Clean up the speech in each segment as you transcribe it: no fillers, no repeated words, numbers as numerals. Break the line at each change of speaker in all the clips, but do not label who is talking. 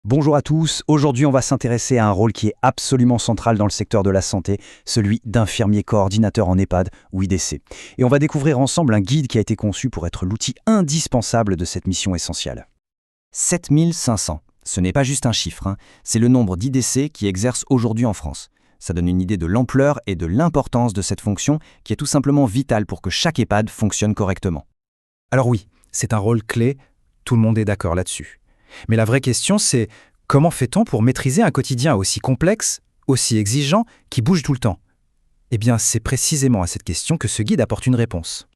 Bonjour à tous, aujourd'hui on va s'intéresser à un rôle qui est absolument central dans le secteur de la santé, celui d'infirmier coordinateur en EHPAD ou IDC. Et on va découvrir ensemble un guide qui a été conçu pour être l'outil indispensable de cette mission essentielle. 7500, ce n'est pas juste un chiffre, c'est le nombre d'IDC qui exercent aujourd'hui en France. Ça donne une idée de l'ampleur et de l'importance de cette fonction qui est tout simplement vitale pour que chaque EHPAD fonctionne correctement.
Alors oui, c'est un rôle clé, tout le monde est d'accord là-dessus. Mais la vraie question, c'est comment fait-on pour maîtriser un quotidien aussi complexe, aussi exigeant, qui bouge tout le temps? Eh bien, c'est précisément à cette question que ce guide apporte une réponse.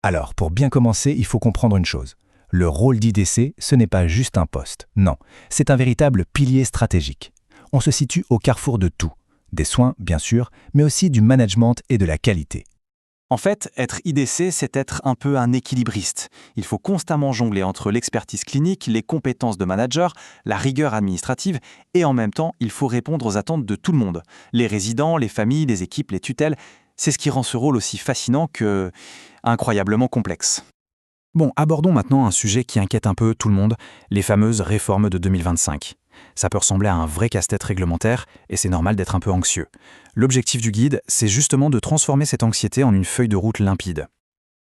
Alors, pour bien commencer, il faut comprendre une chose. Le rôle d'IDC, ce n'est pas juste un poste. Non, c'est un véritable pilier stratégique. On se situe au carrefour de tout. Des soins, bien sûr, mais aussi du management et de la qualité.
En fait, être IDC, c'est être un peu un équilibriste. Il faut constamment jongler entre l'expertise clinique, les compétences de manager, la rigueur administrative, et en même temps, il faut répondre aux attentes de tout le monde. Les résidents, les familles, les équipes, les tutelles, c'est ce qui rend ce rôle aussi fascinant que incroyablement complexe.
Bon, abordons maintenant un sujet qui inquiète un peu tout le monde, les fameuses réformes de 2025. Ça peut ressembler à un vrai casse-tête réglementaire, et c'est normal d'être un peu anxieux. L'objectif du guide, c'est justement de transformer cette anxiété en une feuille de route limpide.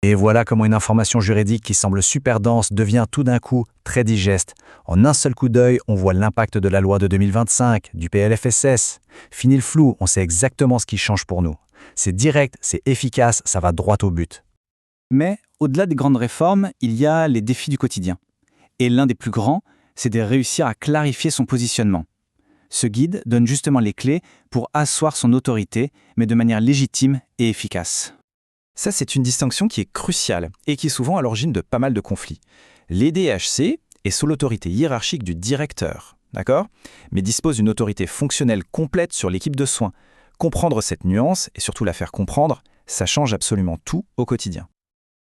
Et voilà comment une information juridique qui semble super dense devient tout d'un coup très digeste. En un seul coup d'œil, on voit l'impact de la loi de 2025, du PLFSS. Fini le flou, on sait exactement ce qui change pour nous. C'est direct, c'est efficace, ça va droit au but.
Mais au-delà des grandes réformes, il y a les défis du quotidien. Et l'un des plus grands, c'est de réussir à clarifier son positionnement. Ce guide donne justement les clés pour asseoir son autorité, mais de manière légitime et efficace.
Ça, c'est une distinction qui est cruciale et qui est souvent à l'origine de pas mal de conflits. L'EDHC est sous l'autorité hiérarchique du directeur, d'accord? Mais dispose d'une autorité fonctionnelle complète sur l'équipe de soins. Comprendre cette nuance et surtout la faire comprendre, ça change absolument tout au quotidien.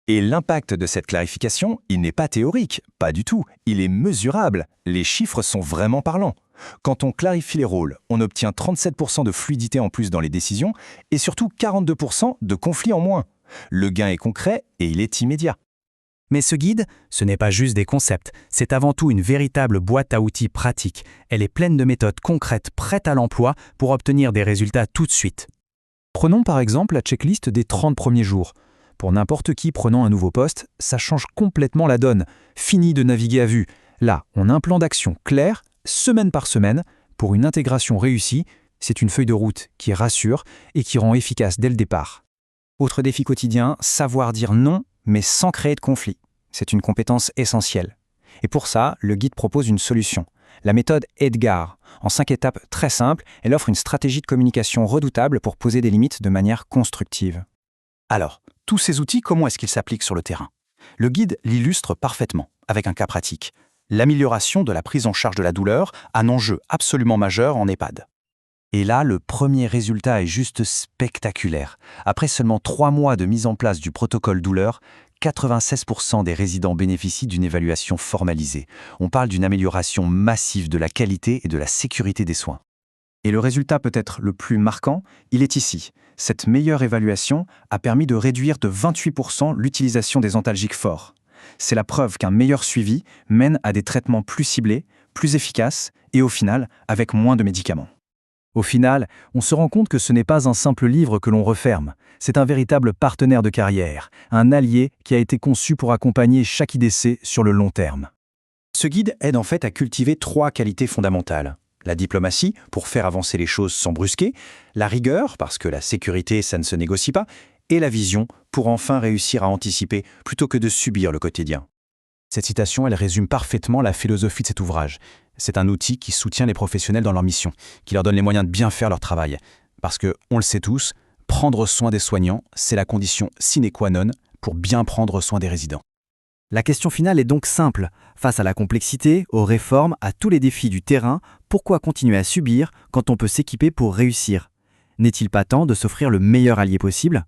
Et l'impact de cette clarification, il n'est pas théorique, pas du tout, il est mesurable. Les chiffres sont vraiment parlants. Quand on clarifie les rôles, on obtient 37% de fluidité en plus dans les décisions et surtout 42% de conflits en moins. Le gain est concret et il est immédiat.
Mais ce guide, ce n'est pas juste des concepts, c'est avant tout une véritable boîte à outils pratique. Elle est pleine de méthodes concrètes prêtes à l'emploi pour obtenir des résultats tout de suite. Prenons par exemple la checklist des 30 premiers jours. Pour n'importe qui prenant un nouveau poste, ça change complètement la donne. Fini de naviguer à vue. Là, on a un plan d'action clair, semaine par semaine, pour une intégration réussie. C'est une feuille de route qui rassure et qui rend efficace dès le départ.
Autre défi quotidien, savoir dire non, mais sans créer de conflit. C'est une compétence essentielle. Et pour ça, le guide propose une solution. La méthode Edgar. En 5 étapes très simples, elle offre une stratégie de communication redoutable pour poser des limites de manière constructive. Alors, tous ces outils, comment est-ce qu'ils s'appliquent sur le terrain? Le guide l'illustre parfaitement, avec un cas pratique. L'amélioration de la prise en charge de la douleur, un enjeu absolument majeur en EHPAD. Et là, le premier résultat est juste spectaculaire. Après seulement 3 mois de mise en place du protocole douleur, 96% des résidents bénéficient d'une évaluation formalisée. On parle d'une amélioration massive de la qualité et de la sécurité des soins. Et le résultat peut-être le plus marquant, il est ici. Cette meilleure évaluation a permis de réduire de 28% l'utilisation des antalgiques forts. C'est la preuve qu'un meilleur suivi mène à des traitements plus ciblés, plus efficaces et au final, avec moins de médicaments. Au final, on se rend compte que ce n'est pas un simple livre que l'on referme. C'est un véritable partenaire de carrière, un allié qui a été conçu pour accompagner chaque IDC sur le long terme. Ce guide aide en fait à cultiver 3 qualités fondamentales. La diplomatie, pour faire avancer les choses sans brusquer, la rigueur, parce que la sécurité, ça ne se négocie pas, et la vision, pour enfin réussir à anticiper plutôt que de subir le quotidien.
Cette citation, elle résume parfaitement la philosophie de cet ouvrage. C'est un outil qui soutient les professionnels dans leur mission, qui leur donne les moyens de bien faire leur travail. Parce que, on le sait tous, prendre soin des soignants, c'est la condition sine qua non pour bien prendre soin des résidents.
La question finale est donc simple. Face à la complexité, aux réformes, à tous les défis du terrain, pourquoi continuer à subir quand on peut s'équiper pour réussir? N'est-il pas temps de s'offrir le meilleur allié possible?